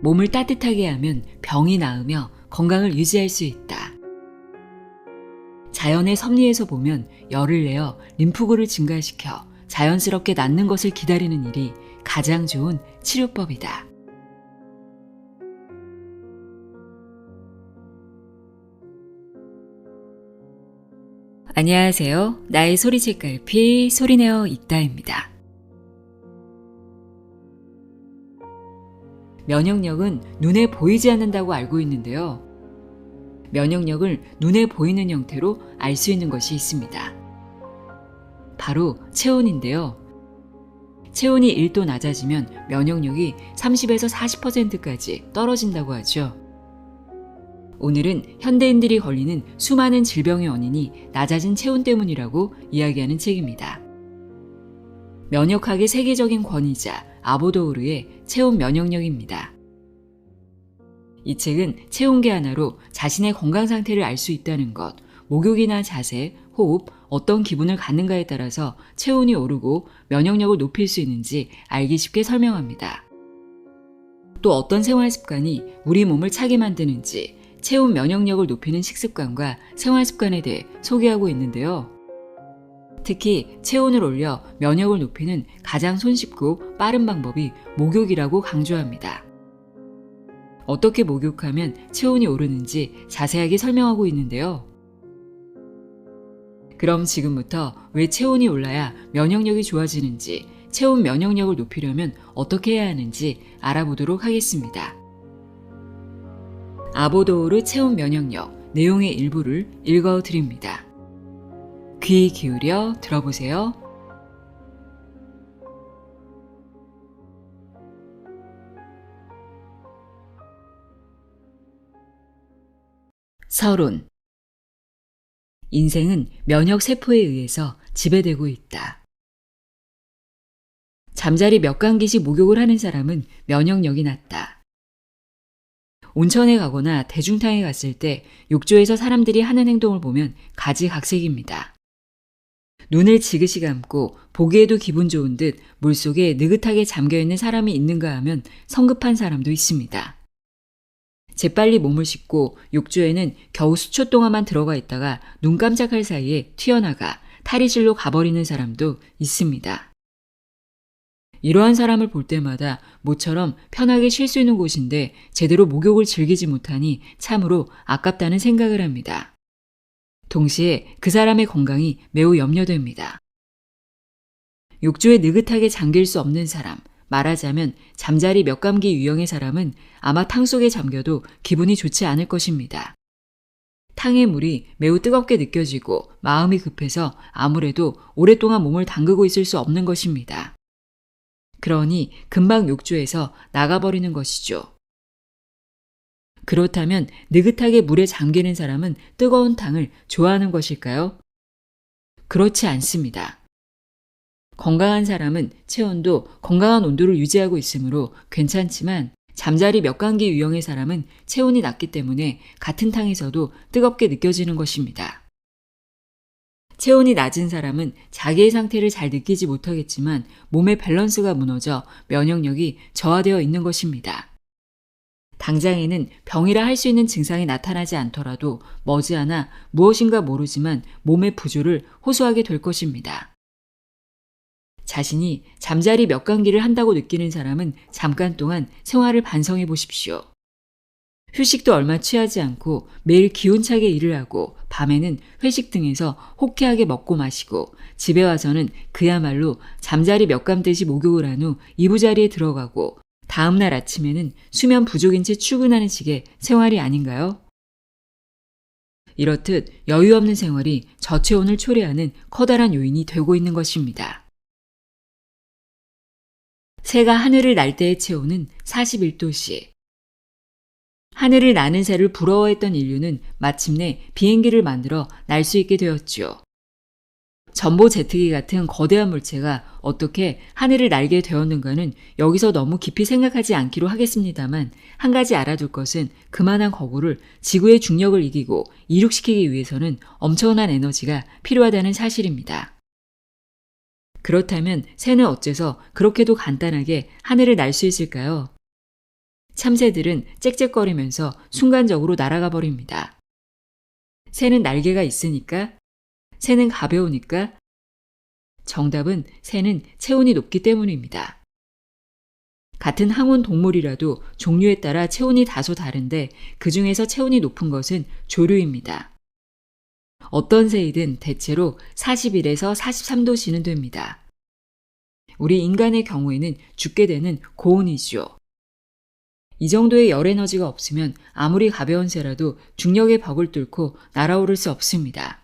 몸을 따뜻하게 하면 병이 나으며 건강을 유지할 수 있다. 자연의 섭리에서 보면 열을 내어 림프구를 증가시켜 자연스럽게 낫는 것을 기다리는 일이 가장 좋은 치료법이다. 안녕하세요. 나의 소리책갈피 소리내어 읽다입니다. 면역력은 눈에 보이지 않는다고 알고 있는데요. 면역력을 눈에 보이는 형태로 알 수 있는 것이 있습니다. 바로 체온인데요. 체온이 1도 낮아지면 면역력이 30에서 40%까지 떨어진다고 하죠. 오늘은 현대인들이 걸리는 수많은 질병의 원인이 낮아진 체온 때문이라고 이야기하는 책입니다. 면역학의 세계적인 권위자 아보도우르의 체온 면역력입니다. 이 책은 체온계 하나로 자신의 건강 상태를 알 수 있다는 것, 목욕이나 자세, 호흡, 어떤 기분을 갖는가에 따라서 체온이 오르고 면역력을 높일 수 있는지 알기 쉽게 설명합니다. 또 어떤 생활 습관이 우리 몸을 차게 만드는지 체온 면역력을 높이는 식습관과 생활 습관에 대해 소개하고 있는데요. 특히 체온을 올려 면역을 높이는 가장 손쉽고 빠른 방법이 목욕이라고 강조합니다. 어떻게 목욕하면 체온이 오르는지 자세하게 설명하고 있는데요. 그럼 지금부터 왜 체온이 올라야 면역력이 좋아지는지, 체온 면역력을 높이려면 어떻게 해야 하는지 알아보도록 하겠습니다. 아보도우르 체온 면역력 내용의 일부를 읽어드립니다. 귀 기울여 들어보세요. 서론. 인생은 면역 세포에 의해서 지배되고 있다. 잠자리 몇 감기씩 목욕을 하는 사람은 면역력이 낮다. 온천에 가거나 대중탕에 갔을 때 욕조에서 사람들이 하는 행동을 보면 가지각색입니다. 눈을 지그시 감고 보기에도 기분 좋은 듯 물속에 느긋하게 잠겨있는 사람이 있는가 하면 성급한 사람도 있습니다. 재빨리 몸을 씻고 욕조에는 겨우 수초 동안만 들어가 있다가 눈 깜짝할 사이에 튀어나가 탈의실로 가버리는 사람도 있습니다. 이러한 사람을 볼 때마다 모처럼 편하게 쉴 수 있는 곳인데 제대로 목욕을 즐기지 못하니 참으로 아깝다는 생각을 합니다. 동시에 그 사람의 건강이 매우 염려됩니다. 욕조에 느긋하게 잠길 수 없는 사람, 말하자면 잠자리 몇 감기 유형의 사람은 아마 탕 속에 잠겨도 기분이 좋지 않을 것입니다. 탕의 물이 매우 뜨겁게 느껴지고 마음이 급해서 아무래도 오랫동안 몸을 담그고 있을 수 없는 것입니다. 그러니 금방 욕조에서 나가버리는 것이죠. 그렇다면 느긋하게 물에 잠기는 사람은 뜨거운 탕을 좋아하는 것일까요? 그렇지 않습니다. 건강한 사람은 체온도 건강한 온도를 유지하고 있으므로 괜찮지만 잠자리 몇 감기 유형의 사람은 체온이 낮기 때문에 같은 탕에서도 뜨겁게 느껴지는 것입니다. 체온이 낮은 사람은 자기의 상태를 잘 느끼지 못하겠지만 몸의 밸런스가 무너져 면역력이 저하되어 있는 것입니다. 당장에는 병이라 할 수 있는 증상이 나타나지 않더라도 머지않아 무엇인가 모르지만 몸의 부조를 호소하게 될 것입니다. 자신이 잠자리 몇 감기를 한다고 느끼는 사람은 잠깐 동안 생활을 반성해 보십시오. 휴식도 얼마 취하지 않고 매일 기운차게 일을 하고 밤에는 회식 등에서 호쾌하게 먹고 마시고 집에 와서는 그야말로 잠자리 몇 감듯이 목욕을 한 후 이부자리에 들어가고 다음날 아침에는 수면 부족인 채 출근하는 식의 생활이 아닌가요? 이렇듯 여유 없는 생활이 저체온을 초래하는 커다란 요인이 되고 있는 것입니다. 새가 하늘을 날 때의 체온은 41도씨. 하늘을 나는 새를 부러워했던 인류는 마침내 비행기를 만들어 날 수 있게 되었죠. 전보 제트기 같은 거대한 물체가 어떻게 하늘을 날게 되었는가는 여기서 너무 깊이 생각하지 않기로 하겠습니다만 한 가지 알아둘 것은 그만한 거구를 지구의 중력을 이기고 이륙시키기 위해서는 엄청난 에너지가 필요하다는 사실입니다. 그렇다면 새는 어째서 그렇게도 간단하게 하늘을 날 수 있을까요? 참새들은 짹짹거리면서 순간적으로 날아가 버립니다. 새는 날개가 있으니까? 새는 가벼우니까? 정답은 새는 체온이 높기 때문입니다. 같은 항온 동물이라도 종류에 따라 체온이 다소 다른데 그 중에서 체온이 높은 것은 조류입니다. 어떤 새이든 대체로 41에서 43도씨는 됩니다. 우리 인간의 경우에는 죽게 되는 고온이죠. 이 정도의 열 에너지가 없으면 아무리 가벼운 새라도 중력의 벽을 뚫고 날아오를 수 없습니다.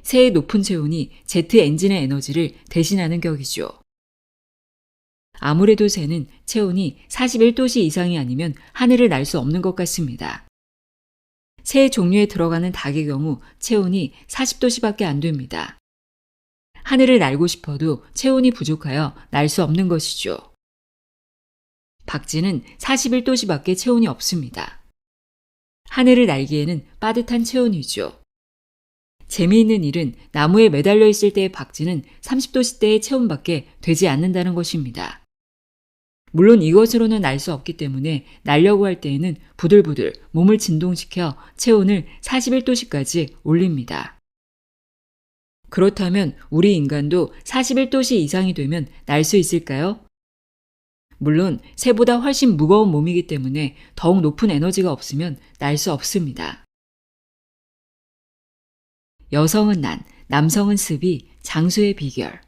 새의 높은 체온이 제트 엔진의 에너지를 대신하는 격이죠. 아무래도 새는 체온이 41도씨 이상이 아니면 하늘을 날 수 없는 것 같습니다. 새 종류에 들어가는 닭의 경우 체온이 40도씨밖에 안 됩니다. 하늘을 날고 싶어도 체온이 부족하여 날 수 없는 것이죠. 박쥐는 41도씨밖에 체온이 없습니다. 하늘을 날기에는 빠듯한 체온이죠. 재미있는 일은 나무에 매달려 있을 때의 박쥐는 30도씨대의 체온밖에 되지 않는다는 것입니다. 물론 이것으로는 날 수 없기 때문에 날려고 할 때에는 부들부들 몸을 진동시켜 체온을 41도씨까지 올립니다. 그렇다면 우리 인간도 41도씨 이상이 되면 날 수 있을까요? 물론 새보다 훨씬 무거운 몸이기 때문에 더욱 높은 에너지가 없으면 날 수 없습니다. 여성은 난, 남성은 습이 장수의 비결.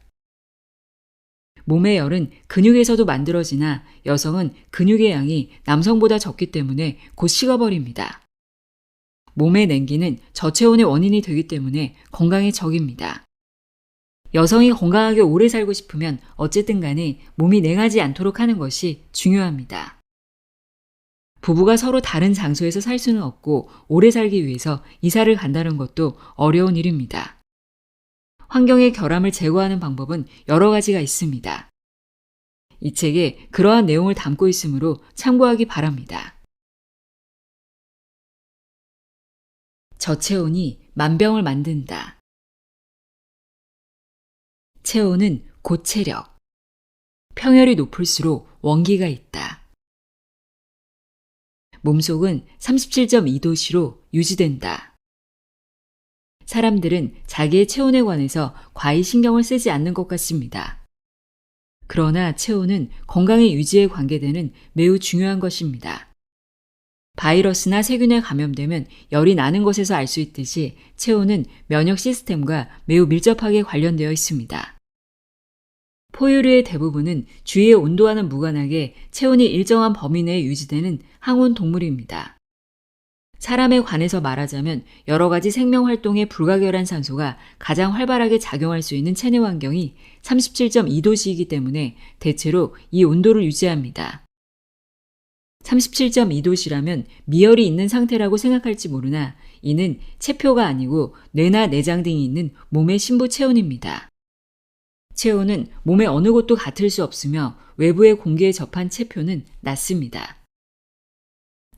몸의 열은 근육에서도 만들어지나 여성은 근육의 양이 남성보다 적기 때문에 곧 식어버립니다. 몸의 냉기는 저체온의 원인이 되기 때문에 건강에 적입니다. 여성이 건강하게 오래 살고 싶으면 어쨌든 간에 몸이 냉하지 않도록 하는 것이 중요합니다. 부부가 서로 다른 장소에서 살 수는 없고 오래 살기 위해서 이사를 간다는 것도 어려운 일입니다. 환경의 결함을 제거하는 방법은 여러 가지가 있습니다. 이 책에 그러한 내용을 담고 있으므로 참고하기 바랍니다. 저체온이 만병을 만든다. 체온은 곧 체력. 평열이 높을수록 원기가 있다. 몸속은 37.2도씨로 유지된다. 사람들은 자기의 체온에 관해서 과히 신경을 쓰지 않는 것 같습니다. 그러나 체온은 건강의 유지에 관계되는 매우 중요한 것입니다. 바이러스나 세균에 감염되면 열이 나는 것에서 알 수 있듯이 체온은 면역 시스템과 매우 밀접하게 관련되어 있습니다. 포유류의 대부분은 주위의 온도와는 무관하게 체온이 일정한 범위 내에 유지되는 항온 동물입니다. 사람에 관해서 말하자면 여러 가지 생명 활동에 불가결한 산소가 가장 활발하게 작용할 수 있는 체내 환경이 37.2도씨이기 때문에 대체로 이 온도를 유지합니다. 37.2도씨라면 미열이 있는 상태라고 생각할지 모르나 이는 체표가 아니고 뇌나 내장 등이 있는 몸의 심부 체온입니다. 체온은 몸의 어느 곳도 같을 수 없으며 외부의 공기에 접한 체표는 낮습니다.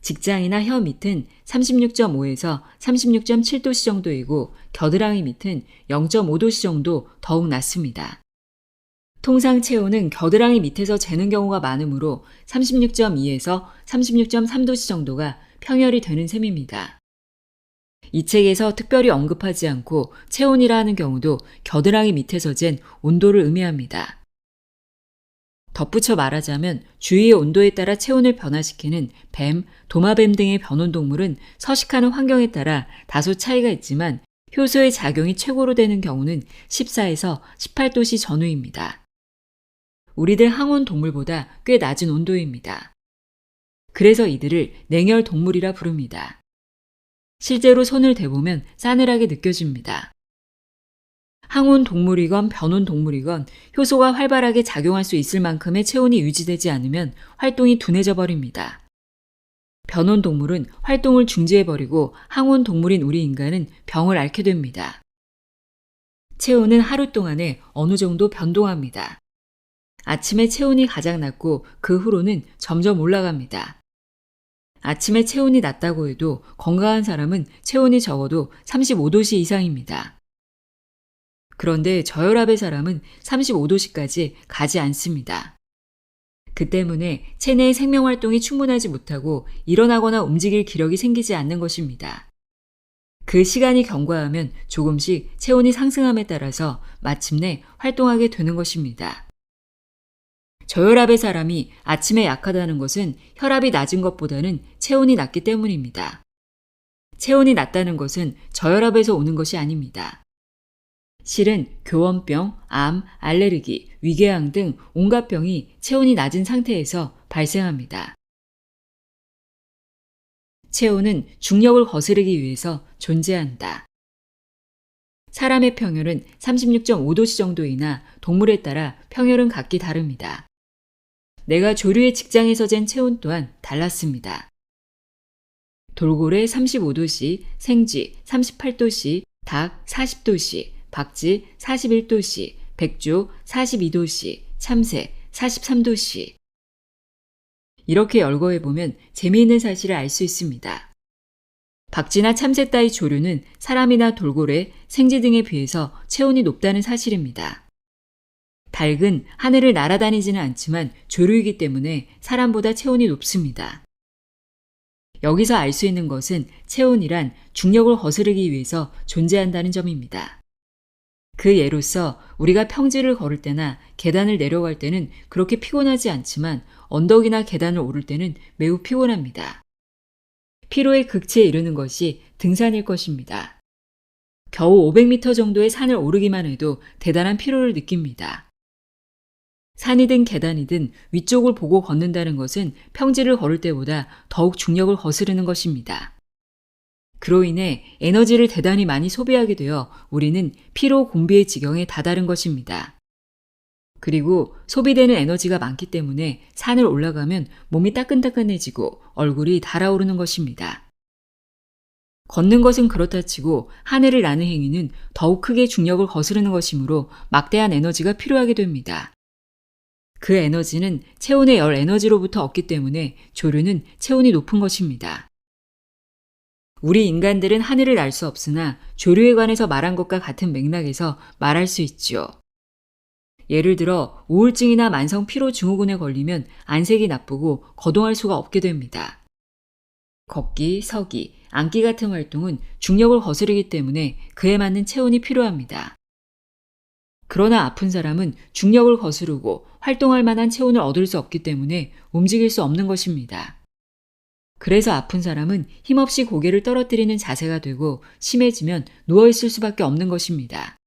직장이나 혀 밑은 36.5에서 36.7도씨 정도이고 겨드랑이 밑은 0.5도씨 정도 더욱 낮습니다. 통상 체온은 겨드랑이 밑에서 재는 경우가 많으므로 36.2에서 36.3도씨 정도가 평열이 되는 셈입니다. 이 책에서 특별히 언급하지 않고 체온이라 하는 경우도 겨드랑이 밑에서 잰 온도를 의미합니다. 덧붙여 말하자면 주위의 온도에 따라 체온을 변화시키는 뱀, 도마뱀 등의 변온동물은 서식하는 환경에 따라 다소 차이가 있지만 효소의 작용이 최고로 되는 경우는 14에서 18도씨 전후입니다. 우리들 항온 동물보다 꽤 낮은 온도입니다. 그래서 이들을 냉열 동물이라 부릅니다. 실제로 손을 대보면 싸늘하게 느껴집니다. 항온 동물이건 변온 동물이건 효소가 활발하게 작용할 수 있을 만큼의 체온이 유지되지 않으면 활동이 둔해져 버립니다. 변온 동물은 활동을 중지해버리고 항온 동물인 우리 인간은 병을 앓게 됩니다. 체온은 하루 동안에 어느 정도 변동합니다. 아침에 체온이 가장 낮고 그 후로는 점점 올라갑니다. 아침에 체온이 낮다고 해도 건강한 사람은 체온이 적어도 35도씨 이상입니다. 그런데 저혈압의 사람은 35도씨까지 가지 않습니다. 그 때문에 체내의 생명활동이 충분하지 못하고 일어나거나 움직일 기력이 생기지 않는 것입니다. 그 시간이 경과하면 조금씩 체온이 상승함에 따라서 마침내 활동하게 되는 것입니다. 저혈압의 사람이 아침에 약하다는 것은 혈압이 낮은 것보다는 체온이 낮기 때문입니다. 체온이 낮다는 것은 저혈압에서 오는 것이 아닙니다. 실은 교원병, 암, 알레르기, 위궤양 등 온갖 병이 체온이 낮은 상태에서 발생합니다. 체온은 중력을 거스르기 위해서 존재한다. 사람의 평혈은 36.5도씨 정도이나 동물에 따라 평혈은 각기 다릅니다. 내가 조류의 직장에서 잰 체온 또한 달랐습니다. 돌고래 35도씨, 생쥐 38도씨, 닭 40도씨, 박쥐 41도씨, 백조 42도씨, 참새 43도씨. 이렇게 열거해보면 재미있는 사실을 알 수 있습니다. 박쥐나 참새 따위 조류는 사람이나 돌고래, 생쥐 등에 비해서 체온이 높다는 사실입니다. 닭은 하늘을 날아다니지는 않지만 조류이기 때문에 사람보다 체온이 높습니다. 여기서 알 수 있는 것은 체온이란 중력을 거스르기 위해서 존재한다는 점입니다. 그 예로서 우리가 평지를 걸을 때나 계단을 내려갈 때는 그렇게 피곤하지 않지만 언덕이나 계단을 오를 때는 매우 피곤합니다. 피로의 극치에 이르는 것이 등산일 것입니다. 겨우 500m 정도의 산을 오르기만 해도 대단한 피로를 느낍니다. 산이든 계단이든 위쪽을 보고 걷는다는 것은 평지를 걸을 때보다 더욱 중력을 거스르는 것입니다. 그로 인해 에너지를 대단히 많이 소비하게 되어 우리는 피로 공비의 지경에 다다른 것입니다. 그리고 소비되는 에너지가 많기 때문에 산을 올라가면 몸이 따끈따끈해지고 얼굴이 달아오르는 것입니다. 걷는 것은 그렇다 치고 하늘을 나는 행위는 더욱 크게 중력을 거스르는 것이므로 막대한 에너지가 필요하게 됩니다. 그 에너지는 체온의 열 에너지로부터 얻기 때문에 조류는 체온이 높은 것입니다. 우리 인간들은 하늘을 날 수 없으나 조류에 관해서 말한 것과 같은 맥락에서 말할 수 있죠. 예를 들어 우울증이나 만성 피로 증후군에 걸리면 안색이 나쁘고 거동할 수가 없게 됩니다. 걷기, 서기, 앉기 같은 활동은 중력을 거스르기 때문에 그에 맞는 체온이 필요합니다. 그러나 아픈 사람은 중력을 거스르고 활동할 만한 체온을 얻을 수 없기 때문에 움직일 수 없는 것입니다. 그래서 아픈 사람은 힘없이 고개를 떨어뜨리는 자세가 되고 심해지면 누워있을 수밖에 없는 것입니다.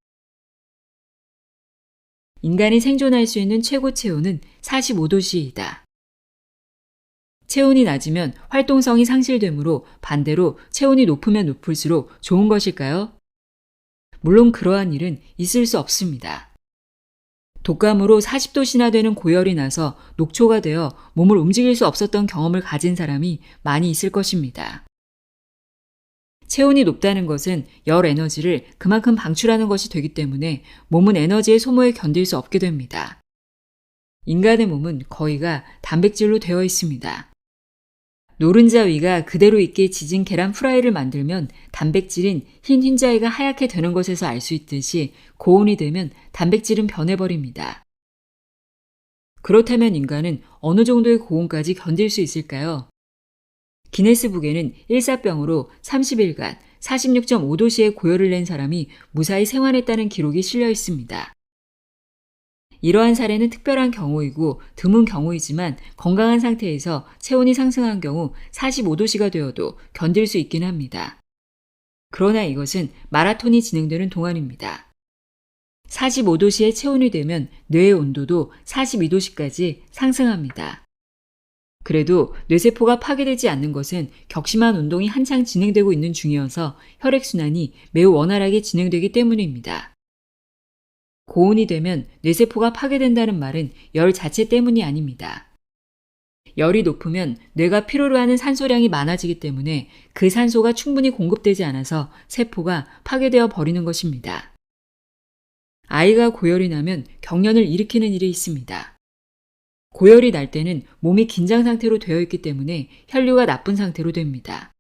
인간이 생존할 수 있는 최고 체온은 45도씨이다. 체온이 낮으면 활동성이 상실되므로 반대로 체온이 높으면 높을수록 좋은 것일까요? 물론 그러한 일은 있을 수 없습니다. 독감으로 40도씨나 되는 고열이 나서 녹초가 되어 몸을 움직일 수 없었던 경험을 가진 사람이 많이 있을 것입니다. 체온이 높다는 것은 열 에너지를 그만큼 방출하는 것이 되기 때문에 몸은 에너지의 소모에 견딜 수 없게 됩니다. 인간의 몸은 거의가 단백질로 되어 있습니다. 노른자 위가 그대로 있게 지진 계란 프라이를 만들면 단백질인 흰 흰자위가 하얗게 되는 것에서 알 수 있듯이 고온이 되면 단백질은 변해버립니다. 그렇다면 인간은 어느 정도의 고온까지 견딜 수 있을까요? 기네스북에는 일사병으로 30일간 46.5도씨의 고열을 낸 사람이 무사히 생활했다는 기록이 실려 있습니다. 이러한 사례는 특별한 경우이고 드문 경우이지만 건강한 상태에서 체온이 상승한 경우 45도씨가 되어도 견딜 수 있긴 합니다. 그러나 이것은 마라톤이 진행되는 동안입니다. 45도씨의 체온이 되면 뇌의 온도도 42도씨까지 상승합니다. 그래도 뇌세포가 파괴되지 않는 것은 격심한 운동이 한창 진행되고 있는 중이어서 혈액순환이 매우 원활하게 진행되기 때문입니다. 고온이 되면 뇌세포가 파괴된다는 말은 열 자체 때문이 아닙니다. 열이 높으면 뇌가 필요로 하는 산소량이 많아지기 때문에 그 산소가 충분히 공급되지 않아서 세포가 파괴되어 버리는 것입니다. 아이가 고열이 나면 경련을 일으키는 일이 있습니다. 고열이 날 때는 몸이 긴장 상태로 되어 있기 때문에 혈류가 나쁜 상태로 됩니다.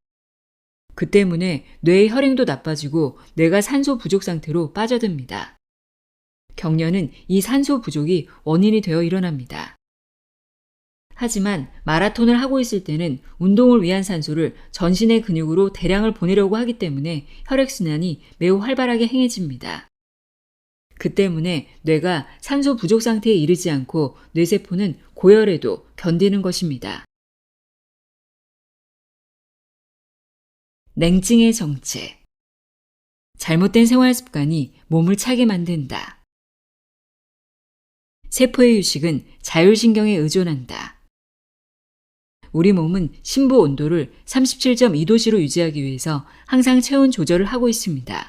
그 때문에 뇌의 혈행도 나빠지고 뇌가 산소 부족 상태로 빠져듭니다. 경련은 이 산소 부족이 원인이 되어 일어납니다. 하지만 마라톤을 하고 있을 때는 운동을 위한 산소를 전신의 근육으로 대량을 보내려고 하기 때문에 혈액순환이 매우 활발하게 행해집니다. 그 때문에 뇌가 산소 부족 상태에 이르지 않고 뇌세포는 고열에도 견디는 것입니다. 냉증의 정체. 잘못된 생활 습관이 몸을 차게 만든다. 세포의 휴식은 자율신경에 의존한다. 우리 몸은 심부 온도를 37.2도씨로 유지하기 위해서 항상 체온 조절을 하고 있습니다.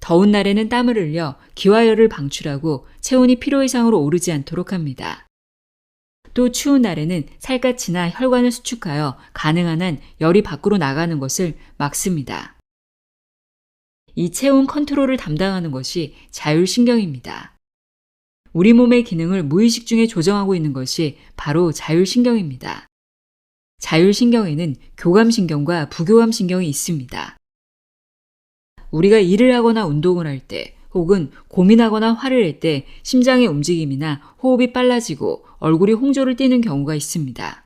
더운 날에는 땀을 흘려 기화열을 방출하고 체온이 필요 이상으로 오르지 않도록 합니다. 또 추운 날에는 살갗이나 혈관을 수축하여 가능한 한 열이 밖으로 나가는 것을 막습니다. 이 체온 컨트롤을 담당하는 것이 자율신경입니다. 우리 몸의 기능을 무의식 중에 조정하고 있는 것이 바로 자율신경입니다. 자율신경에는 교감신경과 부교감신경이 있습니다. 우리가 일을 하거나 운동을 할 때 혹은 고민하거나 화를 낼 때 심장의 움직임이나 호흡이 빨라지고 얼굴이 홍조를 띠는 경우가 있습니다.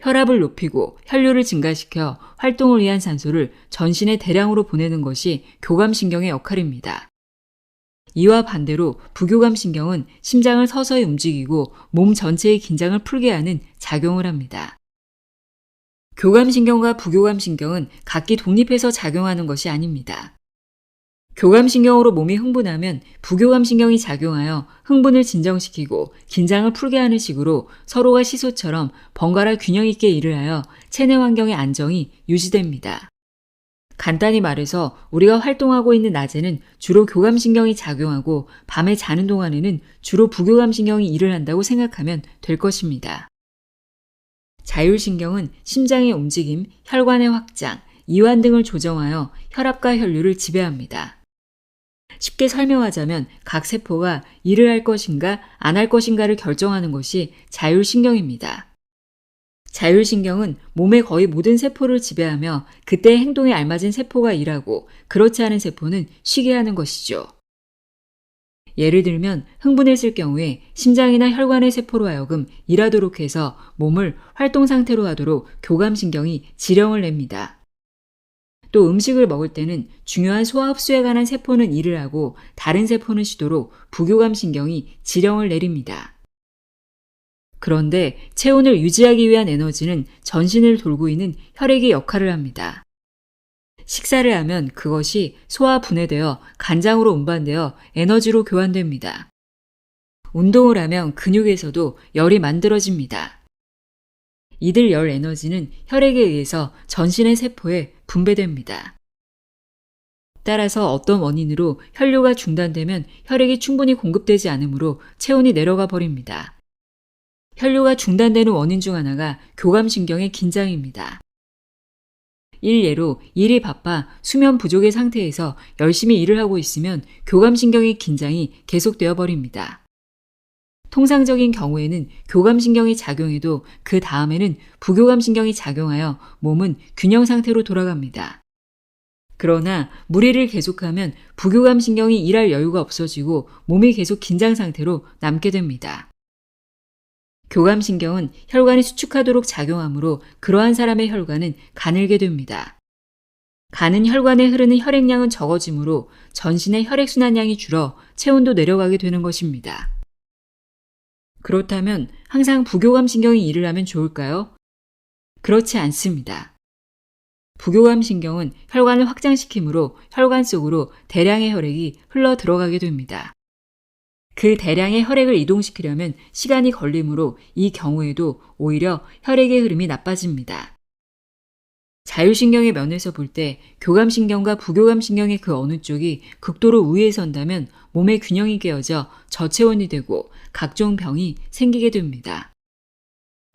혈압을 높이고 혈류를 증가시켜 활동을 위한 산소를 전신에 대량으로 보내는 것이 교감신경의 역할입니다. 이와 반대로 부교감신경은 심장을 서서히 움직이고 몸 전체의 긴장을 풀게 하는 작용을 합니다. 교감신경과 부교감신경은 각기 독립해서 작용하는 것이 아닙니다. 교감신경으로 몸이 흥분하면 부교감신경이 작용하여 흥분을 진정시키고 긴장을 풀게 하는 식으로 서로가 시소처럼 번갈아 균형 있게 일을 하여 체내 환경의 안정이 유지됩니다. 간단히 말해서 우리가 활동하고 있는 낮에는 주로 교감신경이 작용하고 밤에 자는 동안에는 주로 부교감신경이 일을 한다고 생각하면 될 것입니다. 자율신경은 심장의 움직임, 혈관의 확장, 이완 등을 조정하여 혈압과 혈류를 지배합니다. 쉽게 설명하자면 각 세포가 일을 할 것인가 안 할 것인가를 결정하는 것이 자율신경입니다. 자율신경은 몸의 거의 모든 세포를 지배하며 그때의 행동에 알맞은 세포가 일하고 그렇지 않은 세포는 쉬게 하는 것이죠. 예를 들면 흥분했을 경우에 심장이나 혈관의 세포로 하여금 일하도록 해서 몸을 활동 상태로 하도록 교감신경이 지령을 냅니다. 또 음식을 먹을 때는 중요한 소화 흡수에 관한 세포는 일을 하고 다른 세포는 쉬도록 부교감신경이 지령을 내립니다. 그런데 체온을 유지하기 위한 에너지는 전신을 돌고 있는 혈액이 역할을 합니다. 식사를 하면 그것이 소화 분해되어 간장으로 운반되어 에너지로 교환됩니다. 운동을 하면 근육에서도 열이 만들어집니다. 이들 열 에너지는 혈액에 의해서 전신의 세포에 분배됩니다. 따라서 어떤 원인으로 혈류가 중단되면 혈액이 충분히 공급되지 않으므로 체온이 내려가 버립니다. 혈류가 중단되는 원인 중 하나가 교감신경의 긴장입니다. 일례로 일이 바빠 수면 부족의 상태에서 열심히 일을 하고 있으면 교감신경의 긴장이 계속되어 버립니다. 통상적인 경우에는 교감신경이 작용해도 그 다음에는 부교감신경이 작용하여 몸은 균형 상태로 돌아갑니다. 그러나 무리를 계속하면 부교감신경이 일할 여유가 없어지고 몸이 계속 긴장 상태로 남게 됩니다. 교감신경은 혈관이 수축하도록 작용하므로 그러한 사람의 혈관은 가늘게 됩니다. 가는 혈관에 흐르는 혈액량은 적어지므로 전신의 혈액순환량이 줄어 체온도 내려가게 되는 것입니다. 그렇다면 항상 부교감신경이 일을 하면 좋을까요? 그렇지 않습니다. 부교감신경은 혈관을 확장시키므로 혈관 속으로 대량의 혈액이 흘러 들어가게 됩니다. 그 대량의 혈액을 이동시키려면 시간이 걸리므로 이 경우에도 오히려 혈액의 흐름이 나빠집니다. 자율신경의 면에서 볼 때 교감신경과 부교감신경의 그 어느 쪽이 극도로 우위에 선다면 몸의 균형이 깨어져 저체온이 되고 각종 병이 생기게 됩니다.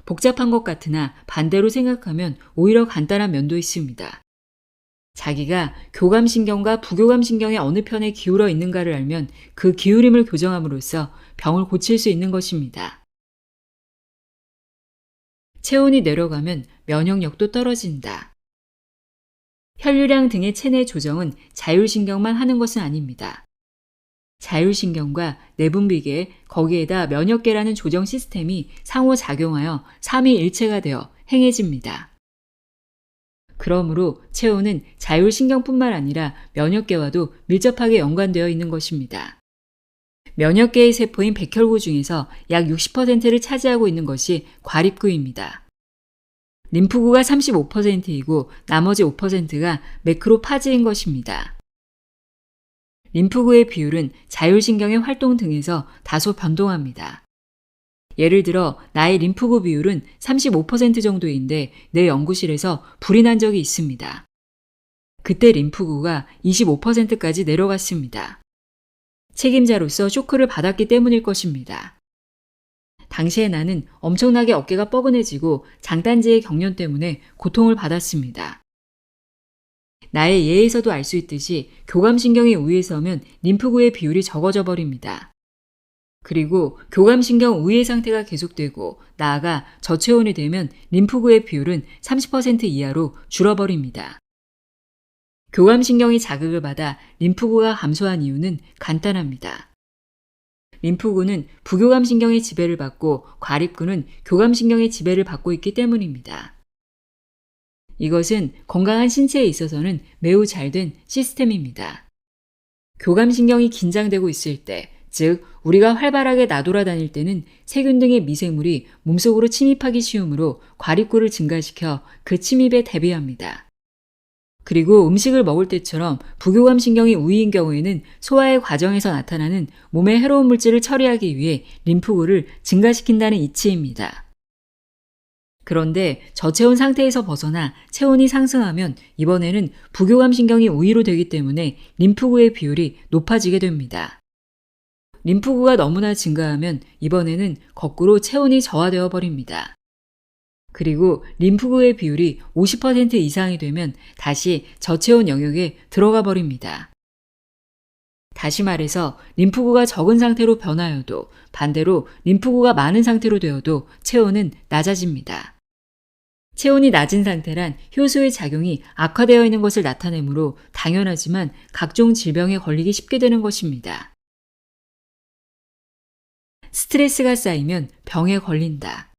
복잡한 것 같으나 반대로 생각하면 오히려 간단한 면도 있습니다. 자기가 교감신경과 부교감신경의 어느 편에 기울어 있는가를 알면 그 기울임을 교정함으로써 병을 고칠 수 있는 것입니다. 체온이 내려가면 면역력도 떨어진다. 혈류량 등의 체내 조정은 자율신경만 하는 것은 아닙니다. 자율신경과 내분비계, 거기에다 면역계라는 조정 시스템이 상호작용하여 삼위일체가 되어 행해집니다. 그러므로 체온은 자율신경뿐만 아니라 면역계와도 밀접하게 연관되어 있는 것입니다. 면역계의 세포인 백혈구 중에서 약 60%를 차지하고 있는 것이 과립구입니다. 림프구가 35%이고 나머지 5%가 매크로파지인 것입니다. 림프구의 비율은 자율신경의 활동 등에서 다소 변동합니다. 예를 들어 나의 림프구 비율은 35% 정도인데 내 연구실에서 불이 난 적이 있습니다. 그때 림프구가 25%까지 내려갔습니다. 책임자로서 쇼크를 받았기 때문일 것입니다. 당시에 나는 엄청나게 어깨가 뻐근해지고 장단지의 경련 때문에 고통을 받았습니다. 나의 예에서도 알 수 있듯이 교감신경이 우위에서면 림프구의 비율이 적어져 버립니다. 그리고 교감신경 우위의 상태가 계속되고 나아가 저체온이 되면 림프구의 비율은 30% 이하로 줄어버립니다. 교감신경이 자극을 받아 림프구가 감소한 이유는 간단합니다. 림프구는 부교감신경의 지배를 받고 과립구는 교감신경의 지배를 받고 있기 때문입니다. 이것은 건강한 신체에 있어서는 매우 잘된 시스템입니다. 교감신경이 긴장되고 있을 때, 즉 우리가 활발하게 나돌아다닐 때는 세균 등의 미생물이 몸속으로 침입하기 쉬우므로 과립구를 증가시켜 그 침입에 대비합니다. 그리고 음식을 먹을 때처럼 부교감신경이 우위인 경우에는 소화의 과정에서 나타나는 몸의 해로운 물질을 처리하기 위해 림프구를 증가시킨다는 이치입니다. 그런데 저체온 상태에서 벗어나 체온이 상승하면 이번에는 부교감신경이 우위로 되기 때문에 림프구의 비율이 높아지게 됩니다. 림프구가 너무나 증가하면 이번에는 거꾸로 체온이 저하되어 버립니다. 그리고 림프구의 비율이 50% 이상이 되면 다시 저체온 영역에 들어가 버립니다. 다시 말해서 림프구가 적은 상태로 변하여도 반대로 림프구가 많은 상태로 되어도 체온은 낮아집니다. 체온이 낮은 상태란 효소의 작용이 악화되어 있는 것을 나타내므로 당연하지만 각종 질병에 걸리기 쉽게 되는 것입니다. 스트레스가 쌓이면 병에 걸린다.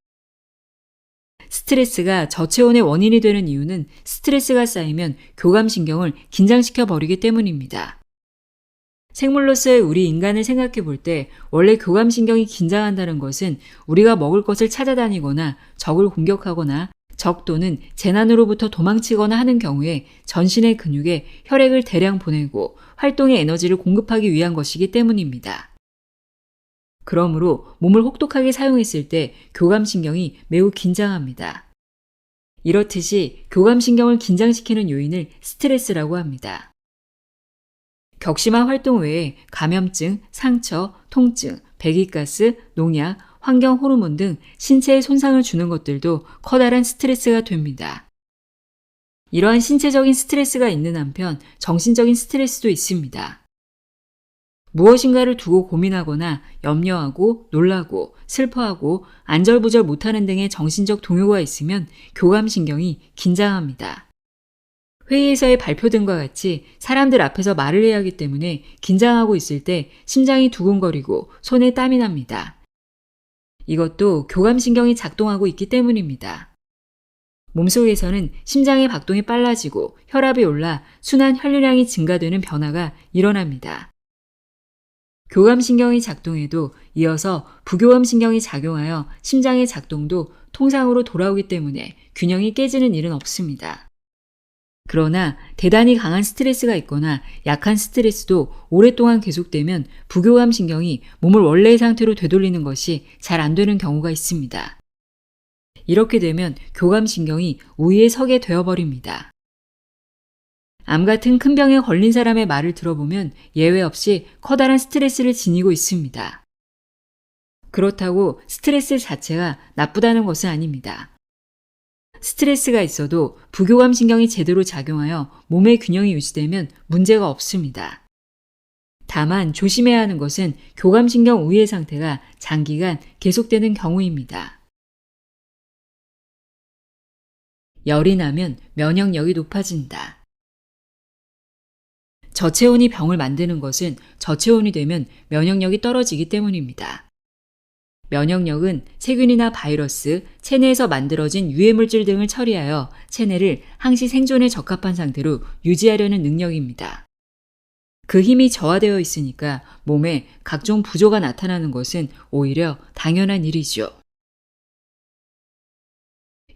스트레스가 저체온의 원인이 되는 이유는 스트레스가 쌓이면 교감신경을 긴장시켜 버리기 때문입니다. 생물로서의 우리 인간을 생각해 볼 때 원래 교감신경이 긴장한다는 것은 우리가 먹을 것을 찾아다니거나 적을 공격하거나 적 또는 재난으로부터 도망치거나 하는 경우에 전신의 근육에 혈액을 대량 보내고 활동의 에너지를 공급하기 위한 것이기 때문입니다. 그러므로 몸을 혹독하게 사용했을 때 교감신경이 매우 긴장합니다. 이렇듯이 교감신경을 긴장시키는 요인을 스트레스라고 합니다. 격심한 활동 외에 감염증, 상처, 통증, 배기가스, 농약, 환경 호르몬 등 신체에 손상을 주는 것들도 커다란 스트레스가 됩니다. 이러한 신체적인 스트레스가 있는 한편 정신적인 스트레스도 있습니다. 무엇인가를 두고 고민하거나 염려하고 놀라고 슬퍼하고 안절부절 못하는 등의 정신적 동요가 있으면 교감신경이 긴장합니다. 회의에서의 발표 등과 같이 사람들 앞에서 말을 해야 하기 때문에 긴장하고 있을 때 심장이 두근거리고 손에 땀이 납니다. 이것도 교감신경이 작동하고 있기 때문입니다. 몸속에서는 심장의 박동이 빨라지고 혈압이 올라 순환 혈류량이 증가되는 변화가 일어납니다. 교감신경이 작동해도 이어서 부교감신경이 작용하여 심장의 작동도 통상으로 돌아오기 때문에 균형이 깨지는 일은 없습니다. 그러나 대단히 강한 스트레스가 있거나 약한 스트레스도 오랫동안 계속되면 부교감신경이 몸을 원래의 상태로 되돌리는 것이 잘 안 되는 경우가 있습니다. 이렇게 되면 교감신경이 우위에 서게 되어버립니다. 암 같은 큰 병에 걸린 사람의 말을 들어보면 예외 없이 커다란 스트레스를 지니고 있습니다. 그렇다고 스트레스 자체가 나쁘다는 것은 아닙니다. 스트레스가 있어도 부교감신경이 제대로 작용하여 몸의 균형이 유지되면 문제가 없습니다. 다만 조심해야 하는 것은 교감신경 우위의 상태가 장기간 계속되는 경우입니다. 열이 나면 면역력이 높아진다. 저체온이 병을 만드는 것은 저체온이 되면 면역력이 떨어지기 때문입니다. 면역력은 세균이나 바이러스, 체내에서 만들어진 유해물질 등을 처리하여 체내를 항시 생존에 적합한 상태로 유지하려는 능력입니다. 그 힘이 저하되어 있으니까 몸에 각종 부조가 나타나는 것은 오히려 당연한 일이죠.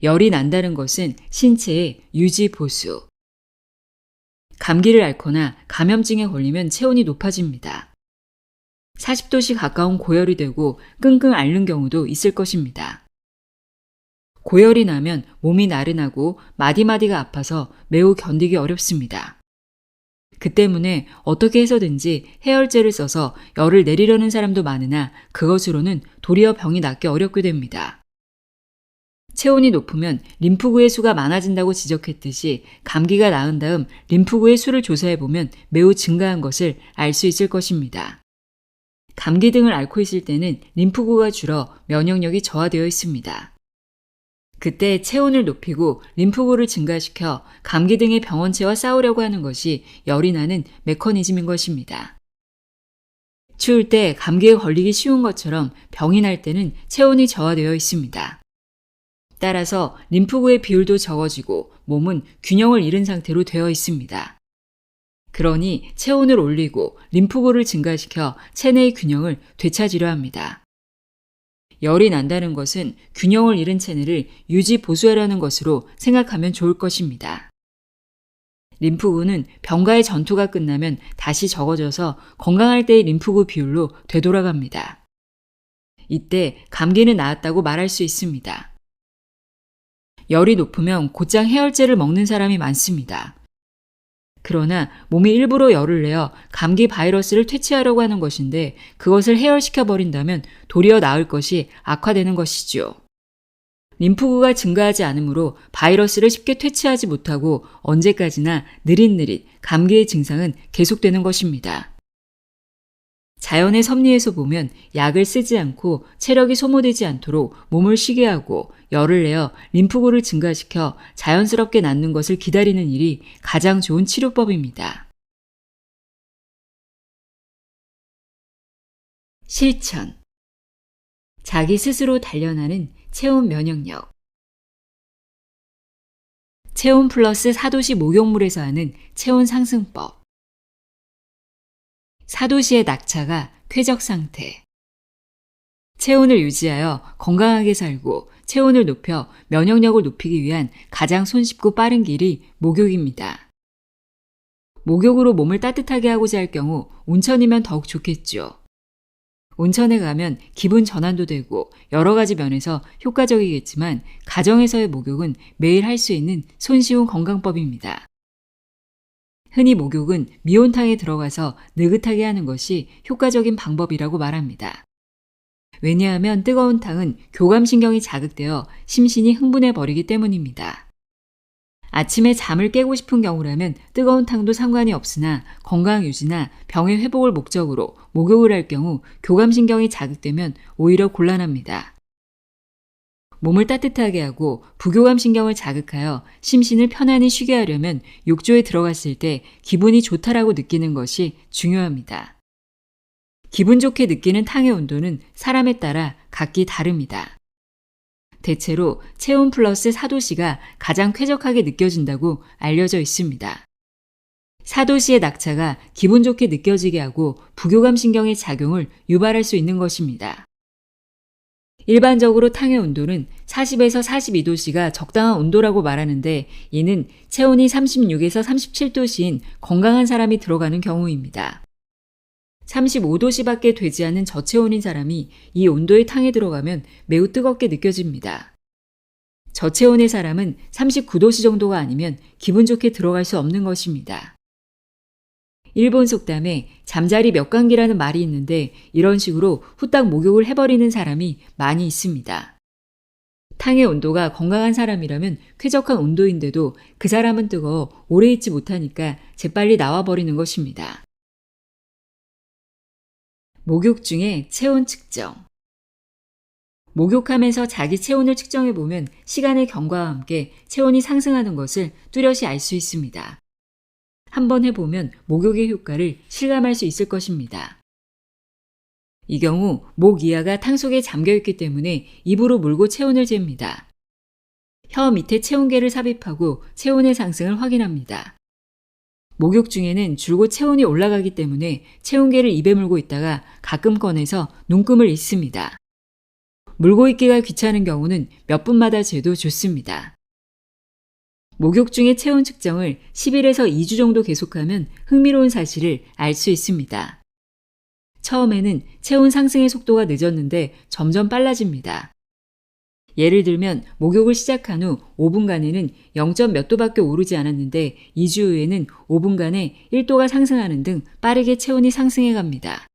열이 난다는 것은 신체의 유지 보수. 감기를 앓거나 감염증에 걸리면 체온이 높아집니다. 40도씨 가까운 고열이 되고 끙끙 앓는 경우도 있을 것입니다. 고열이 나면 몸이 나른하고 마디마디가 아파서 매우 견디기 어렵습니다. 그 때문에 어떻게 해서든지 해열제를 써서 열을 내리려는 사람도 많으나 그것으로는 도리어 병이 낫기 어렵게 됩니다. 체온이 높으면 림프구의 수가 많아진다고 지적했듯이 감기가 나은 다음 림프구의 수를 조사해보면 매우 증가한 것을 알 수 있을 것입니다. 감기 등을 앓고 있을 때는 림프구가 줄어 면역력이 저하되어 있습니다. 그때 체온을 높이고 림프구를 증가시켜 감기 등의 병원체와 싸우려고 하는 것이 열이 나는 메커니즘인 것입니다. 추울 때 감기에 걸리기 쉬운 것처럼 병이 날 때는 체온이 저하되어 있습니다. 따라서 림프구의 비율도 적어지고 몸은 균형을 잃은 상태로 되어 있습니다. 그러니 체온을 올리고 림프구를 증가시켜 체내의 균형을 되찾으려 합니다. 열이 난다는 것은 균형을 잃은 체내를 유지 보수하려는 것으로 생각하면 좋을 것입니다. 림프구는 병과의 전투가 끝나면 다시 적어져서 건강할 때의 림프구 비율로 되돌아갑니다. 이때 감기는 나았다고 말할 수 있습니다. 열이 높으면 곧장 해열제를 먹는 사람이 많습니다. 그러나 몸이 일부러 열을 내어 감기 바이러스를 퇴치하려고 하는 것인데 그것을 해열시켜 버린다면 도리어 나을 것이 악화되는 것이죠. 림프구가 증가하지 않으므로 바이러스를 쉽게 퇴치하지 못하고 언제까지나 느릿느릿 감기의 증상은 계속되는 것입니다. 자연의 섭리에서 보면 약을 쓰지 않고 체력이 소모되지 않도록 몸을 쉬게 하고 열을 내어 림프구를 증가시켜 자연스럽게 낫는 것을 기다리는 일이 가장 좋은 치료법입니다. 실천. 자기 스스로 단련하는 체온 면역력. 체온 플러스 4도씨 목욕물에서 하는 체온 상승법. 4도씨의 낙차가 쾌적 상태. 체온을 유지하여 건강하게 살고 체온을 높여 면역력을 높이기 위한 가장 손쉽고 빠른 길이 목욕입니다. 목욕으로 몸을 따뜻하게 하고자 할 경우 온천이면 더욱 좋겠죠. 온천에 가면 기분 전환도 되고 여러 가지 면에서 효과적이겠지만 가정에서의 목욕은 매일 할 수 있는 손쉬운 건강법입니다. 흔히 목욕은 미온탕에 들어가서 느긋하게 하는 것이 효과적인 방법이라고 말합니다. 왜냐하면 뜨거운 탕은 교감신경이 자극되어 심신이 흥분해 버리기 때문입니다. 아침에 잠을 깨고 싶은 경우라면 뜨거운 탕도 상관이 없으나 건강 유지나 병의 회복을 목적으로 목욕을 할 경우 교감신경이 자극되면 오히려 곤란합니다. 몸을 따뜻하게 하고 부교감신경을 자극하여 심신을 편안히 쉬게 하려면 욕조에 들어갔을 때 기분이 좋다라고 느끼는 것이 중요합니다. 기분 좋게 느끼는 탕의 온도는 사람에 따라 각기 다릅니다. 대체로 체온 플러스 4도씨가 가장 쾌적하게 느껴진다고 알려져 있습니다. 4도씨의 낙차가 기분 좋게 느껴지게 하고 부교감신경의 작용을 유발할 수 있는 것입니다. 일반적으로 탕의 온도는 40에서 42도씨가 적당한 온도라고 말하는데 이는 체온이 36에서 37도씨인 건강한 사람이 들어가는 경우입니다. 35도씨밖에 되지 않은 저체온인 사람이 이 온도의 탕에 들어가면 매우 뜨겁게 느껴집니다. 저체온의 사람은 39도씨 정도가 아니면 기분 좋게 들어갈 수 없는 것입니다. 일본 속담에 잠자리 몇 감기라는 말이 있는데 이런 식으로 후딱 목욕을 해버리는 사람이 많이 있습니다. 탕의 온도가 건강한 사람이라면 쾌적한 온도인데도 그 사람은 뜨거워 오래 있지 못하니까 재빨리 나와버리는 것입니다. 목욕 중에 체온 측정. 목욕하면서 자기 체온을 측정해보면 시간의 경과와 함께 체온이 상승하는 것을 뚜렷이 알 수 있습니다. 한번 해보면 목욕의 효과를 실감할 수 있을 것입니다. 이 경우 목 이하가 탕 속에 잠겨있기 때문에 입으로 물고 체온을 잽니다. 혀 밑에 체온계를 삽입하고 체온의 상승을 확인합니다. 목욕 중에는 줄곧 체온이 올라가기 때문에 체온계를 입에 물고 있다가 가끔 꺼내서 눈금을 잊습니다. 물고 있기가 귀찮은 경우는 몇 분마다 재도 좋습니다. 목욕 중의 체온 측정을 10일에서 2주 정도 계속하면 흥미로운 사실을 알 수 있습니다. 처음에는 체온 상승의 속도가 늦었는데 점점 빨라집니다. 예를 들면 목욕을 시작한 후 5분간에는 0점 몇 도밖에 오르지 않았는데 2주 후에는 5분간에 1도가 상승하는 등 빠르게 체온이 상승해 갑니다.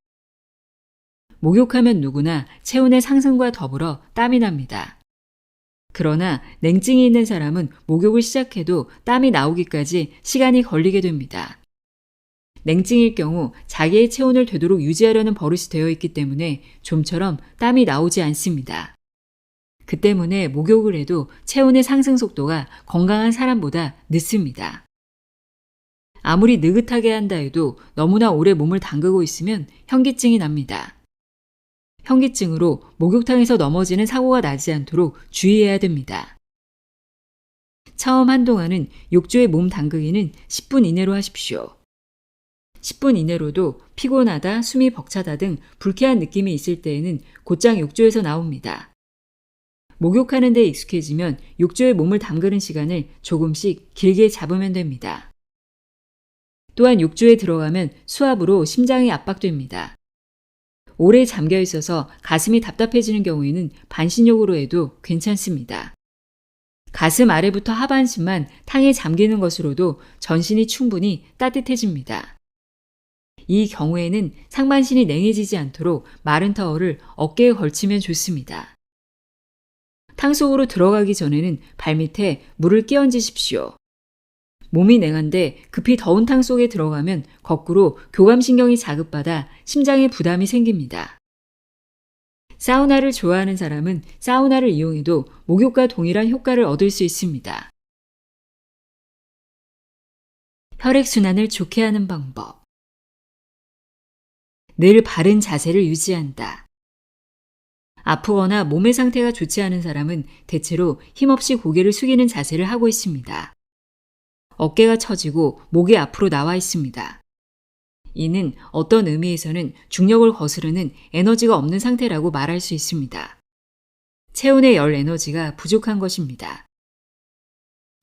목욕하면 누구나 체온의 상승과 더불어 땀이 납니다. 그러나 냉증이 있는 사람은 목욕을 시작해도 땀이 나오기까지 시간이 걸리게 됩니다. 냉증일 경우 자기의 체온을 되도록 유지하려는 버릇이 되어 있기 때문에 좀처럼 땀이 나오지 않습니다. 그 때문에 목욕을 해도 체온의 상승 속도가 건강한 사람보다 늦습니다. 아무리 느긋하게 한다 해도 너무나 오래 몸을 담그고 있으면 현기증이 납니다. 현기증으로 목욕탕에서 넘어지는 사고가 나지 않도록 주의해야 됩니다. 처음 한동안은 욕조에 몸 담그기는 10분 이내로 하십시오. 10분 이내로도 피곤하다, 숨이 벅차다 등 불쾌한 느낌이 있을 때에는 곧장 욕조에서 나옵니다. 목욕하는 데 익숙해지면 욕조에 몸을 담그는 시간을 조금씩 길게 잡으면 됩니다. 또한 욕조에 들어가면 수압으로 심장이 압박됩니다. 오래 잠겨 있어서 가슴이 답답해지는 경우에는 반신욕으로 해도 괜찮습니다. 가슴 아래부터 하반신만 탕에 잠기는 것으로도 전신이 충분히 따뜻해집니다. 이 경우에는 상반신이 냉해지지 않도록 마른 타월을 어깨에 걸치면 좋습니다. 탕 속으로 들어가기 전에는 발밑에 물을 끼얹으십시오. 몸이 냉한데 급히 더운 탕 속에 들어가면 거꾸로 교감신경이 자극받아 심장에 부담이 생깁니다. 사우나를 좋아하는 사람은 사우나를 이용해도 목욕과 동일한 효과를 얻을 수 있습니다. 혈액순환을 좋게 하는 방법. 늘 바른 자세를 유지한다. 아프거나 몸의 상태가 좋지 않은 사람은 대체로 힘없이 고개를 숙이는 자세를 하고 있습니다. 어깨가 처지고 목이 앞으로 나와 있습니다. 이는 어떤 의미에서는 중력을 거스르는 에너지가 없는 상태라고 말할 수 있습니다. 체온의 열 에너지가 부족한 것입니다.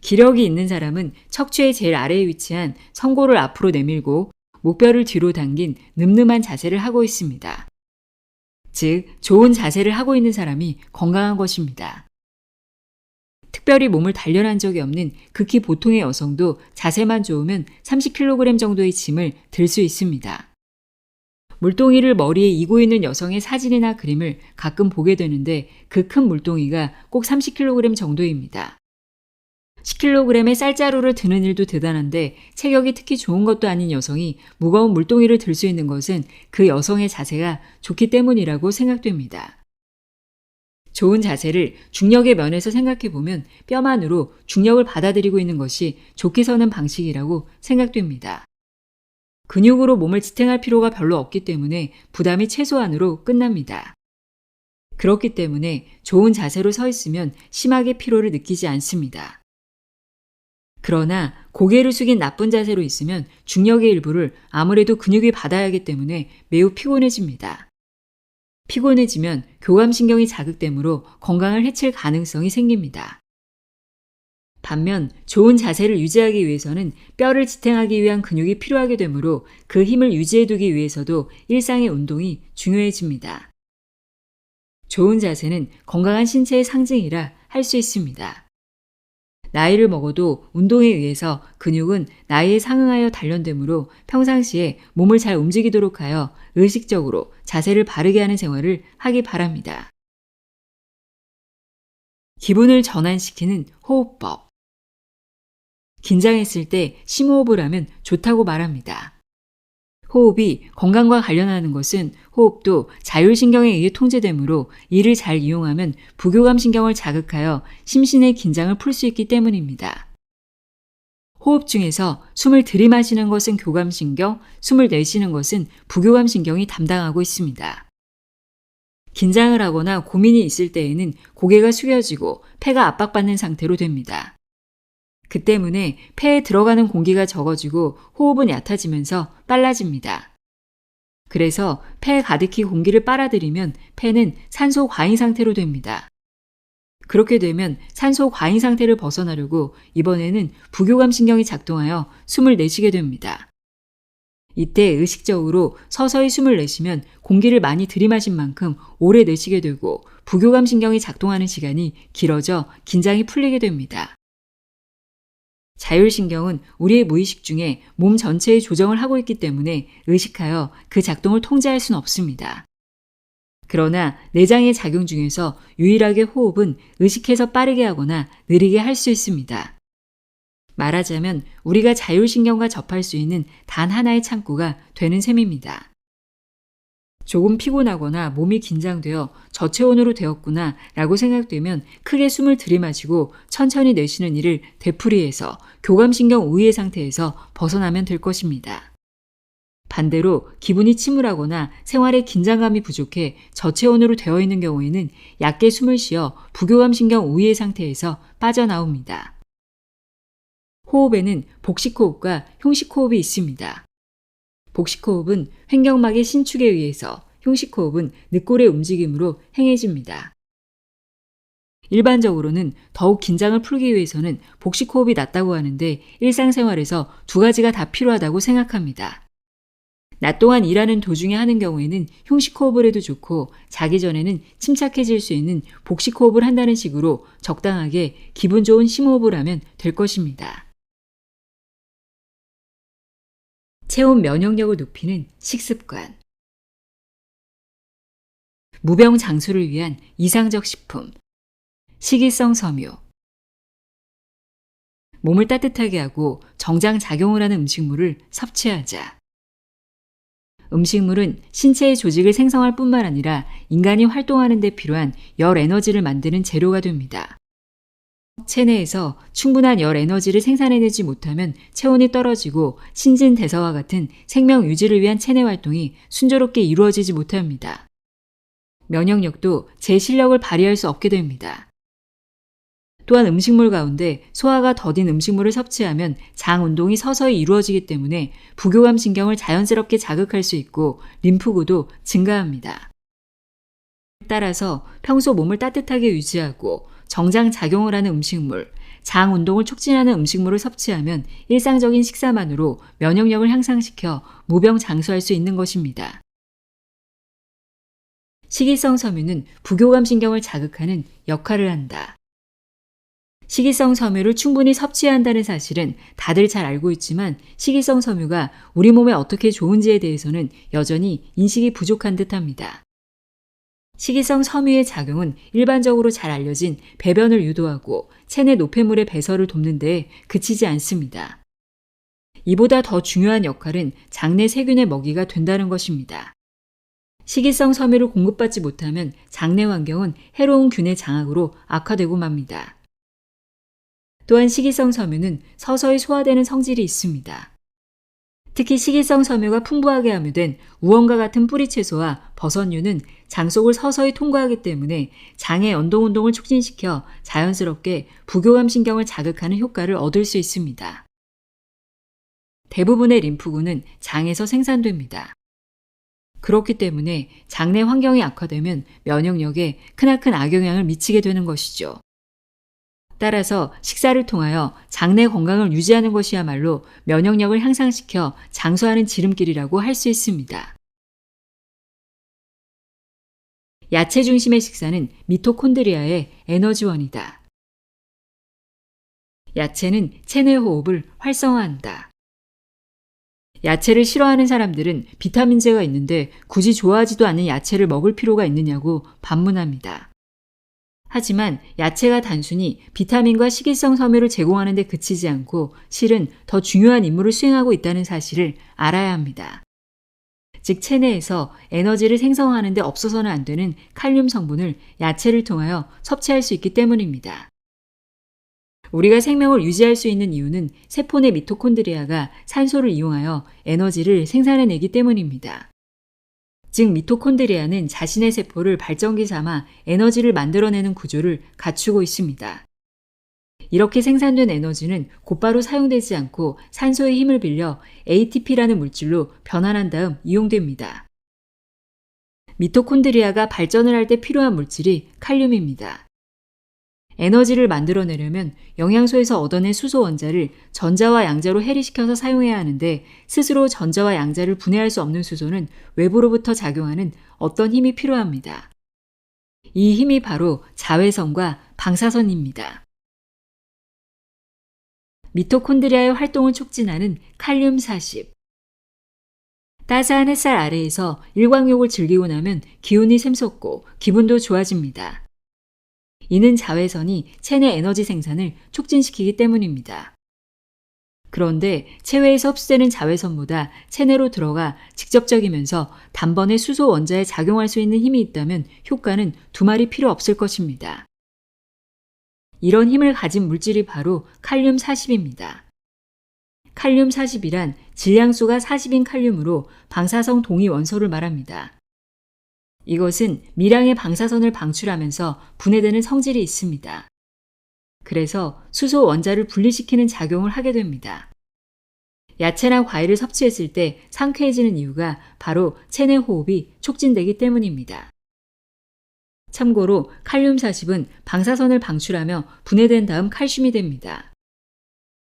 기력이 있는 사람은 척추의 제일 아래에 위치한 성골을 앞으로 내밀고 목뼈를 뒤로 당긴 늠름한 자세를 하고 있습니다. 즉, 좋은 자세를 하고 있는 사람이 건강한 것입니다. 특별히 몸을 단련한 적이 없는 극히 보통의 여성도 자세만 좋으면 30kg 정도의 짐을 들 수 있습니다. 물동이를 머리에 이고 있는 여성의 사진이나 그림을 가끔 보게 되는데 그 큰 물동이가 꼭 30kg 정도입니다. 10kg의 쌀자루를 드는 일도 대단한데 체격이 특히 좋은 것도 아닌 여성이 무거운 물동이를 들 수 있는 것은 그 여성의 자세가 좋기 때문이라고 생각됩니다. 좋은 자세를 중력의 면에서 생각해보면 뼈만으로 중력을 받아들이고 있는 것이 좋게 서는 방식이라고 생각됩니다. 근육으로 몸을 지탱할 필요가 별로 없기 때문에 부담이 최소한으로 끝납니다. 그렇기 때문에 좋은 자세로 서 있으면 심하게 피로를 느끼지 않습니다. 그러나 고개를 숙인 나쁜 자세로 있으면 중력의 일부를 아무래도 근육이 받아야 하기 때문에 매우 피곤해집니다. 피곤해지면 교감신경이 자극되므로 건강을 해칠 가능성이 생깁니다. 반면 좋은 자세를 유지하기 위해서는 뼈를 지탱하기 위한 근육이 필요하게 되므로 그 힘을 유지해두기 위해서도 일상의 운동이 중요해집니다. 좋은 자세는 건강한 신체의 상징이라 할 수 있습니다. 나이를 먹어도 운동에 의해서 근육은 나이에 상응하여 단련되므로 평상시에 몸을 잘 움직이도록 하여 의식적으로 자세를 바르게 하는 생활을 하기 바랍니다. 기분을 전환시키는 호흡법. 긴장했을 때 심호흡을 하면 좋다고 말합니다. 호흡이 건강과 관련하는 것은 호흡도 자율신경에 의해 통제되므로 이를 잘 이용하면 부교감신경을 자극하여 심신의 긴장을 풀 수 있기 때문입니다. 호흡 중에서 숨을 들이마시는 것은 교감신경, 숨을 내쉬는 것은 부교감신경이 담당하고 있습니다. 긴장을 하거나 고민이 있을 때에는 고개가 숙여지고 폐가 압박받는 상태로 됩니다. 그 때문에 폐에 들어가는 공기가 적어지고 호흡은 얕아지면서 빨라집니다. 그래서 폐에 가득히 공기를 빨아들이면 폐는 산소 과잉 상태로 됩니다. 그렇게 되면 산소 과잉 상태를 벗어나려고 이번에는 부교감신경이 작동하여 숨을 내쉬게 됩니다. 이때 의식적으로 서서히 숨을 내쉬면 공기를 많이 들이마신 만큼 오래 내쉬게 되고 부교감신경이 작동하는 시간이 길어져 긴장이 풀리게 됩니다. 자율신경은 우리의 무의식 중에 몸 전체의 조정을 하고 있기 때문에 의식하여 그 작동을 통제할 수는 없습니다. 그러나 내장의 작용 중에서 유일하게 호흡은 의식해서 빠르게 하거나 느리게 할 수 있습니다. 말하자면 우리가 자율신경과 접할 수 있는 단 하나의 창구가 되는 셈입니다. 조금 피곤하거나 몸이 긴장되어 저체온으로 되었구나 라고 생각되면 크게 숨을 들이마시고 천천히 내쉬는 일을 되풀이해서 교감신경 우위의 상태에서 벗어나면 될 것입니다. 반대로 기분이 침울하거나 생활에 긴장감이 부족해 저체온으로 되어 있는 경우에는 얕게 숨을 쉬어 부교감신경 우위의 상태에서 빠져나옵니다. 호흡에는 복식호흡과 흉식호흡이 있습니다. 복식호흡은 횡격막의 신축에 의해서, 흉식호흡은 늑골의 움직임으로 행해집니다. 일반적으로는 더욱 긴장을 풀기 위해서는 복식호흡이 낫다고 하는데 일상생활에서 두 가지가 다 필요하다고 생각합니다. 낮 동안 일하는 도중에 하는 경우에는 흉식호흡을 해도 좋고 자기 전에는 침착해질 수 있는 복식호흡을 한다는 식으로 적당하게 기분 좋은 심호흡을 하면 될 것입니다. 체온 면역력을 높이는 식습관. 무병장수를 위한 이상적 식품. 식이성 섬유. 몸을 따뜻하게 하고 정장작용을 하는 음식물을 섭취하자. 음식물은 신체의 조직을 생성할 뿐만 아니라 인간이 활동하는 데 필요한 열 에너지를 만드는 재료가 됩니다. 체내에서 충분한 열 에너지를 생산해내지 못하면 체온이 떨어지고 신진대사와 같은 생명 유지를 위한 체내 활동이 순조롭게 이루어지지 못합니다. 면역력도 제 실력을 발휘할 수 없게 됩니다. 또한 음식물 가운데 소화가 더딘 음식물을 섭취하면 장 운동이 서서히 이루어지기 때문에 부교감신경을 자연스럽게 자극할 수 있고 림프구도 증가합니다. 따라서 평소 몸을 따뜻하게 유지하고 정장작용을 하는 음식물, 장 운동을 촉진하는 음식물을 섭취하면 일상적인 식사만으로 면역력을 향상시켜 무병장수할 수 있는 것입니다. 식이성 섬유는 부교감신경을 자극하는 역할을 한다. 식이성 섬유를 충분히 섭취해야 한다는 사실은 다들 잘 알고 있지만 식이성 섬유가 우리 몸에 어떻게 좋은지에 대해서는 여전히 인식이 부족한 듯합니다. 식이성 섬유의 작용은 일반적으로 잘 알려진 배변을 유도하고 체내 노폐물의 배설을 돕는 데 그치지 않습니다. 이보다 더 중요한 역할은 장내 세균의 먹이가 된다는 것입니다. 식이성 섬유를 공급받지 못하면 장내 환경은 해로운 균의 장악으로 악화되고 맙니다. 또한 식이성 섬유는 서서히 소화되는 성질이 있습니다. 특히 식이성 섬유가 풍부하게 함유된 우엉과 같은 뿌리채소와 버섯류는 장 속을 서서히 통과하기 때문에 장의 연동 운동을 촉진시켜 자연스럽게 부교감신경을 자극하는 효과를 얻을 수 있습니다. 대부분의 림프구는 장에서 생산됩니다. 그렇기 때문에 장내 환경이 악화되면 면역력에 크나큰 악영향을 미치게 되는 것이죠. 따라서 식사를 통하여 장내 건강을 유지하는 것이야말로 면역력을 향상시켜 장수하는 지름길이라고 할 수 있습니다. 야채 중심의 식사는 미토콘드리아의 에너지원이다. 야채는 체내 호흡을 활성화한다. 야채를 싫어하는 사람들은 비타민제가 있는데 굳이 좋아하지도 않는 야채를 먹을 필요가 있느냐고 반문합니다. 하지만 야채가 단순히 비타민과 식이성 섬유를 제공하는 데 그치지 않고 실은 더 중요한 임무를 수행하고 있다는 사실을 알아야 합니다. 즉 체내에서 에너지를 생성하는 데 없어서는 안 되는 칼륨 성분을 야채를 통하여 섭취할 수 있기 때문입니다. 우리가 생명을 유지할 수 있는 이유는 세포 내 미토콘드리아가 산소를 이용하여 에너지를 생산해내기 때문입니다. 즉 미토콘드리아는 자신의 세포를 발전기 삼아 에너지를 만들어내는 구조를 갖추고 있습니다. 이렇게 생산된 에너지는 곧바로 사용되지 않고 산소의 힘을 빌려 ATP라는 물질로 변환한 다음 이용됩니다. 미토콘드리아가 발전을 할 때 필요한 물질이 칼륨입니다. 에너지를 만들어내려면 영양소에서 얻어낸 수소 원자를 전자와 양자로 해리시켜서 사용해야 하는데 스스로 전자와 양자를 분해할 수 없는 수소는 외부로부터 작용하는 어떤 힘이 필요합니다. 이 힘이 바로 자외선과 방사선입니다. 미토콘드리아의 활동을 촉진하는 칼륨 40. 따스한 햇살 아래에서 일광욕을 즐기고 나면 기운이 샘솟고 기분도 좋아집니다. 이는 자외선이 체내 에너지 생산을 촉진시키기 때문입니다. 그런데 체외에서 흡수되는 자외선보다 체내로 들어가 직접적이면서 단번에 수소 원자에 작용할 수 있는 힘이 있다면 효과는 두말이 필요 없을 것입니다. 이런 힘을 가진 물질이 바로 칼륨 40입니다. 칼륨 40이란 질량수가 40인 칼륨으로 방사성 동위 원소를 말합니다. 이것은 미량의 방사선을 방출하면서 분해되는 성질이 있습니다. 그래서 수소 원자를 분리시키는 작용을 하게 됩니다. 야채나 과일을 섭취했을 때 상쾌해지는 이유가 바로 체내 호흡이 촉진되기 때문입니다. 참고로 칼륨 40은 방사선을 방출하며 분해된 다음 칼슘이 됩니다.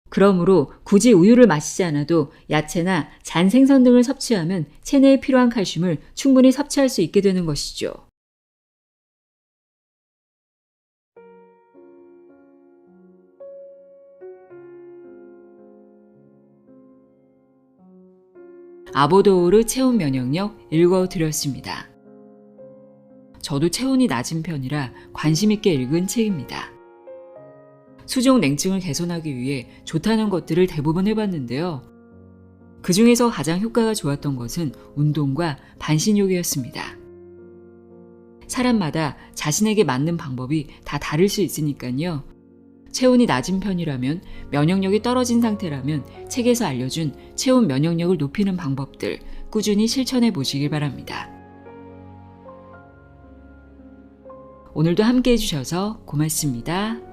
그러므로 굳이 우유를 마시지 않아도 야채나 잔 생선 등을 섭취하면 체내에 필요한 칼슘을 충분히 섭취할 수 있게 되는 것이죠. 아보도우르 체온 면역력 읽어드렸습니다. 저도 체온이 낮은 편이라 관심 있게 읽은 책입니다. 수족 냉증을 개선하기 위해 좋다는 것들을 대부분 해봤는데요. 그 중에서 가장 효과가 좋았던 것은 운동과 반신욕이었습니다. 사람마다 자신에게 맞는 방법이 다 다를 수 있으니까요. 체온이 낮은 편이라면, 면역력이 떨어진 상태라면 책에서 알려준 체온 면역력을 높이는 방법들 꾸준히 실천해 보시길 바랍니다. 오늘도 함께 해주셔서 고맙습니다.